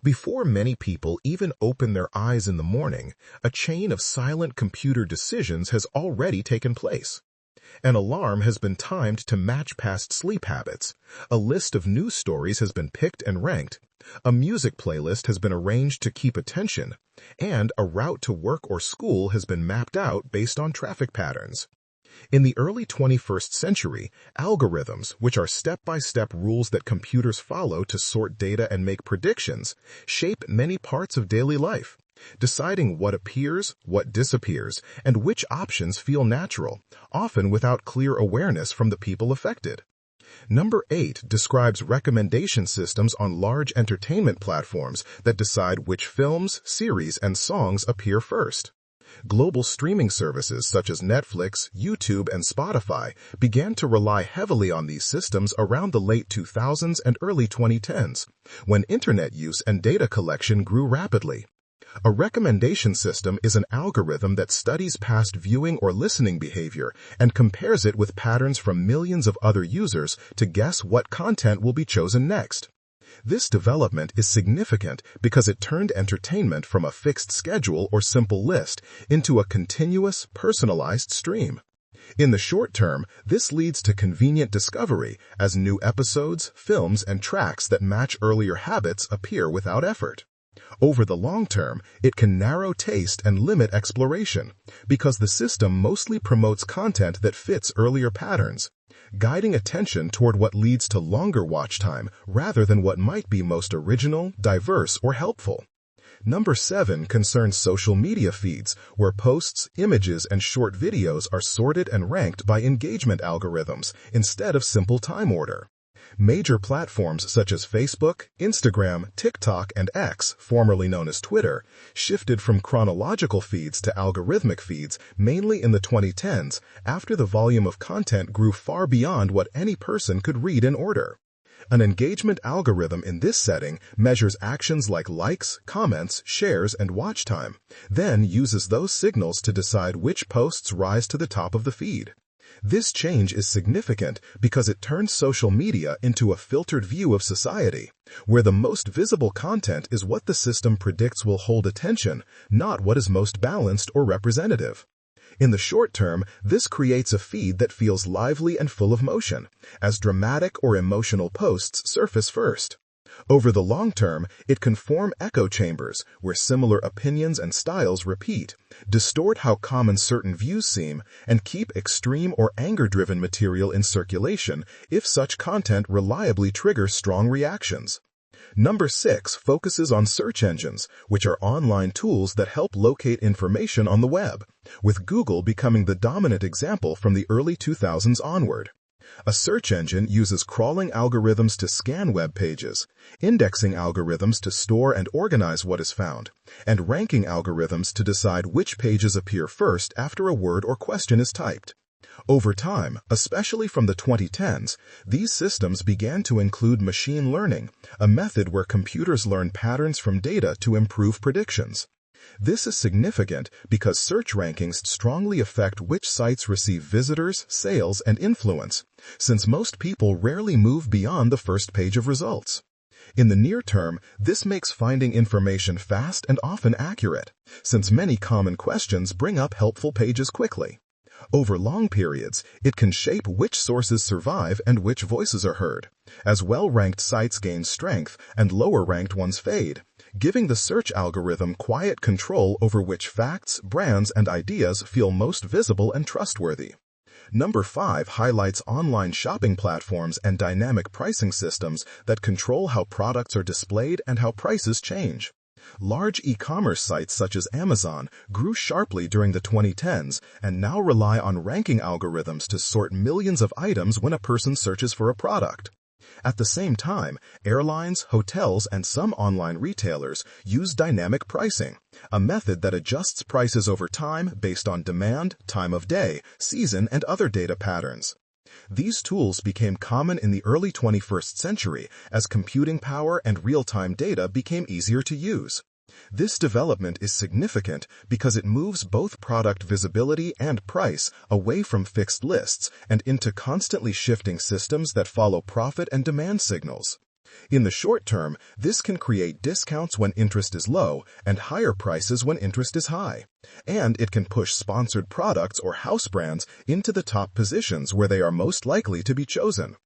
Before many people even open their eyes in the morning, a chain of silent computer decisions has already taken place. An alarm has been timed to match past sleep habits, a list of news stories has been picked and ranked, a music playlist has been arranged to keep attention, and a route to work or school has been mapped out based on traffic patterns. In the early 21st century, algorithms, which are step-by-step rules that computers follow to sort data and make predictions, shape many parts of daily life, deciding what appears, what disappears, and which options feel natural, often without clear awareness from the people affected. Number 8 describes recommendation systems on large entertainment platforms that decide which films, series, and songs appear first. Global streaming services such as Netflix, YouTube, and Spotify began to rely heavily on these systems around the late 2000s and early 2010s, when internet use and data collection grew rapidly. A recommendation system is an algorithm that studies past viewing or listening behavior and compares it with patterns from millions of other users to guess what content will be chosen next. This development is significant because it turned entertainment from a fixed schedule or simple list into a continuous, personalized stream. In the short term, this leads to convenient discovery as new episodes, films, and tracks that match earlier habits appear without effort. Over the long term, it can narrow taste and limit exploration because the system mostly promotes content that fits earlier patterns, guiding attention toward what leads to longer watch time rather than what might be most original, diverse, or helpful. Number 7 concerns social media feeds, where posts, images, and short videos are sorted and ranked by engagement algorithms instead of simple time order. Major platforms such as Facebook, Instagram, TikTok, and X, formerly known as Twitter, shifted from chronological feeds to algorithmic feeds mainly in the 2010s after the volume of content grew far beyond what any person could read in order. An engagement algorithm in this setting measures actions like likes, comments, shares, and watch time, then uses those signals to decide which posts rise to the top of the feed. This change is significant because it turns social media into a filtered view of society, where the most visible content is what the system predicts will hold attention, not what is most balanced or representative. In the short term, this creates a feed that feels lively and full of motion, as dramatic or emotional posts surface first. Over the long term, it can form echo chambers where similar opinions and styles repeat, distort how common certain views seem, and keep extreme or anger-driven material in circulation if such content reliably triggers strong reactions. Number 6 focuses on search engines, which are online tools that help locate information on the web, with Google becoming the dominant example from the early 2000s onward. A search engine uses crawling algorithms to scan web pages, indexing algorithms to store and organize what is found, and ranking algorithms to decide which pages appear first after a word or question is typed. Over time, especially from the 2010s, these systems began to include machine learning, a method where computers learn patterns from data to improve predictions. This is significant because search rankings strongly affect which sites receive visitors, sales, and influence, since most people rarely move beyond the first page of results. In the near term, this makes finding information fast and often accurate, since many common questions bring up helpful pages quickly. Over long periods, it can shape which sources survive and which voices are heard, as well-ranked sites gain strength and lower-ranked ones fade, giving the search algorithm quiet control over which facts, brands, and ideas feel most visible and trustworthy. Number 5 highlights online shopping platforms and dynamic pricing systems that control how products are displayed and how prices change. Large e-commerce sites such as Amazon grew sharply during the 2010s and now rely on ranking algorithms to sort millions of items when a person searches for a product. At the same time, airlines, hotels, and some online retailers use dynamic pricing, a method that adjusts prices over time based on demand, time of day, season, and other data patterns. These tools became common in the early 21st century as computing power and real-time data became easier to use. This development is significant because it moves both product visibility and price away from fixed lists and into constantly shifting systems that follow profit and demand signals. In the short term, this can create discounts when interest is low and higher prices when interest is high. And it can push sponsored products or house brands into the top positions where they are most likely to be chosen.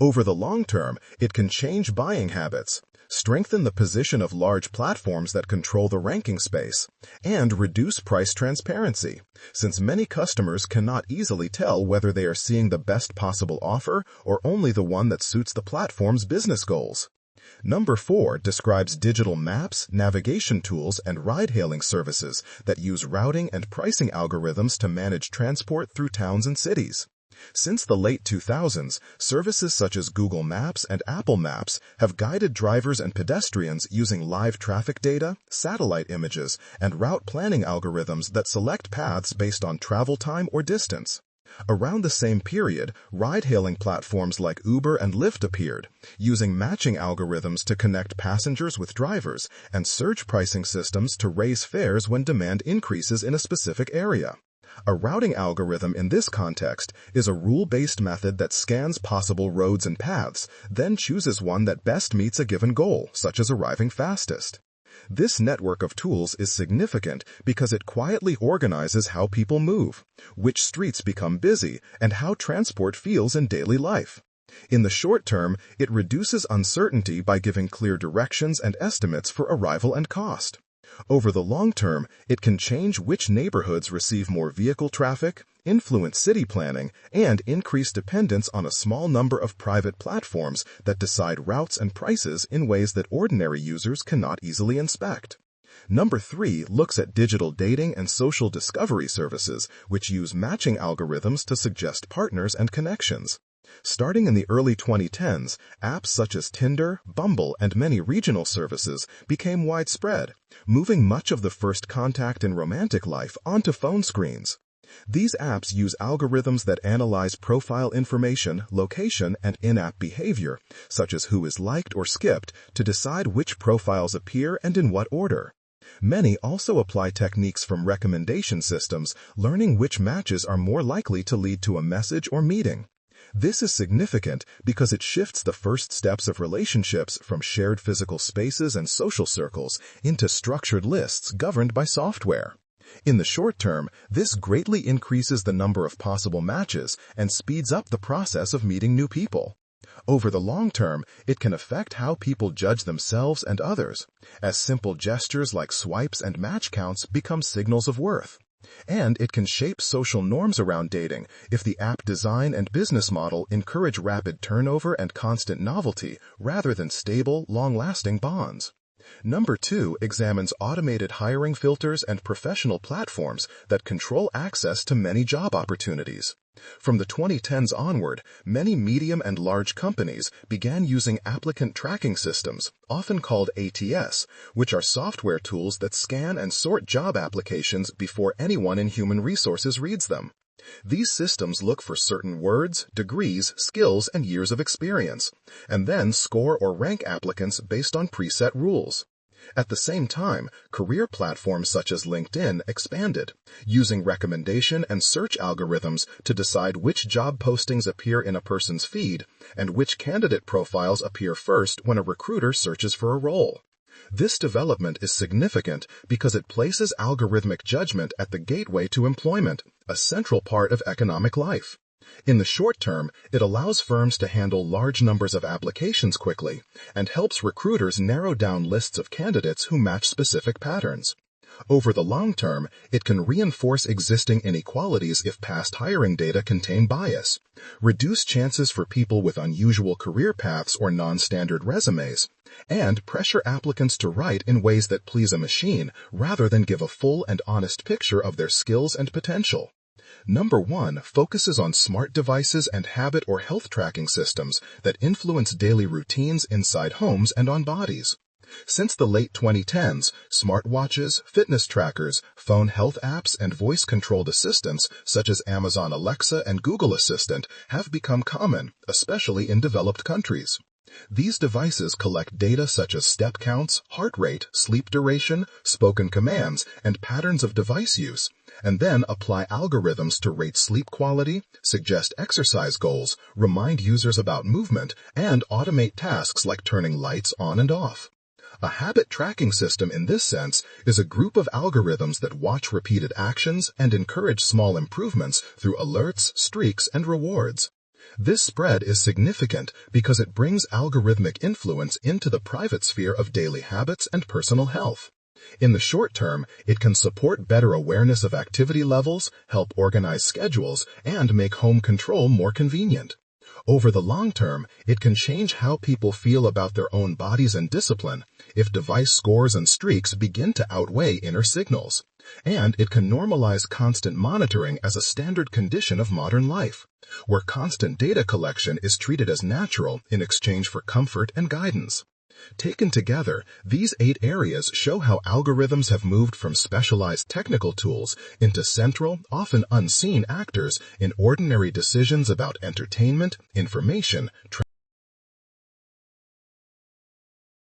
Over the long term, it can change buying habits, strengthen the position of large platforms that control the ranking space, and reduce price transparency, since many customers cannot easily tell whether they are seeing the best possible offer or only the one that suits the platform's business goals. Number 4 describes digital maps, navigation tools, and ride-hailing services that use routing and pricing algorithms to manage transport through towns and cities. Since the late 2000s, services such as Google Maps and Apple Maps have guided drivers and pedestrians using live traffic data, satellite images, and route planning algorithms that select paths based on travel time or distance. Around the same period, ride-hailing platforms like Uber and Lyft appeared, using matching algorithms to connect passengers with drivers and surge pricing systems to raise fares when demand increases in a specific area. A routing algorithm in this context is a rule-based method that scans possible roads and paths, then chooses one that best meets a given goal, such as arriving fastest. This network of tools is significant because it quietly organizes how people move, which streets become busy, and how transport feels in daily life. In the short term, it reduces uncertainty by giving clear directions and estimates for arrival and cost. Over the long term, it can change which neighborhoods receive more vehicle traffic, influence city planning, and increase dependence on a small number of private platforms that decide routes and prices in ways that ordinary users cannot easily inspect. Number 3 looks at digital dating and social discovery services, which use matching algorithms to suggest partners and connections. Starting in the early 2010s, apps such as Tinder, Bumble, and many regional services became widespread, moving much of the first contact in romantic life onto phone screens. These apps use algorithms that analyze profile information, location, and in-app behavior, such as who is liked or skipped, to decide which profiles appear and in what order. Many also apply techniques from recommendation systems, learning which matches are more likely to lead to a message or meeting. This is significant because it shifts the first steps of relationships from shared physical spaces and social circles into structured lists governed by software. In the short term, this greatly increases the number of possible matches and speeds up the process of meeting new people. Over the long term, it can affect how people judge themselves and others, as simple gestures like swipes and match counts become signals of worth. And it can shape social norms around dating if the app design and business model encourage rapid turnover and constant novelty rather than stable, long-lasting bonds. Number 2 examines automated hiring filters and professional platforms that control access to many job opportunities. From the 2010s onward, many medium and large companies began using applicant tracking systems, often called ATS, which are software tools that scan and sort job applications before anyone in human resources reads them. These systems look for certain words, degrees, skills, and years of experience, and then score or rank applicants based on preset rules. At the same time, career platforms such as LinkedIn expanded, using recommendation and search algorithms to decide which job postings appear in a person's feed and which candidate profiles appear first when a recruiter searches for a role. This development is significant because it places algorithmic judgment at the gateway to employment, a central part of economic life. In the short term, it allows firms to handle large numbers of applications quickly and helps recruiters narrow down lists of candidates who match specific patterns. Over the long term, it can reinforce existing inequalities if past hiring data contain bias, reduce chances for people with unusual career paths or non-standard resumes, and pressure applicants to write in ways that please a machine rather than give a full and honest picture of their skills and potential. Number 1 focuses on smart devices and habit or health tracking systems that influence daily routines inside homes and on bodies. Since the late 2010s, smartwatches, fitness trackers, phone health apps, and voice-controlled assistants such as Amazon Alexa and Google Assistant have become common, especially in developed countries. These devices collect data such as step counts, heart rate, sleep duration, spoken commands, and patterns of device use, and then apply algorithms to rate sleep quality, suggest exercise goals, remind users about movement, and automate tasks like turning lights on and off. A habit tracking system in this sense is a group of algorithms that watch repeated actions and encourage small improvements through alerts, streaks, and rewards. This spread is significant because it brings algorithmic influence into the private sphere of daily habits and personal health. In the short term, it can support better awareness of activity levels, help organize schedules, and make home control more convenient. Over the long term, it can change how people feel about their own bodies and discipline if device scores and streaks begin to outweigh inner signals. And it can normalize constant monitoring as a standard condition of modern life, where constant data collection is treated as natural in exchange for comfort and guidance. Taken together, these 8 areas show how algorithms have moved from specialized technical tools into central, often unseen actors in ordinary decisions about entertainment, information,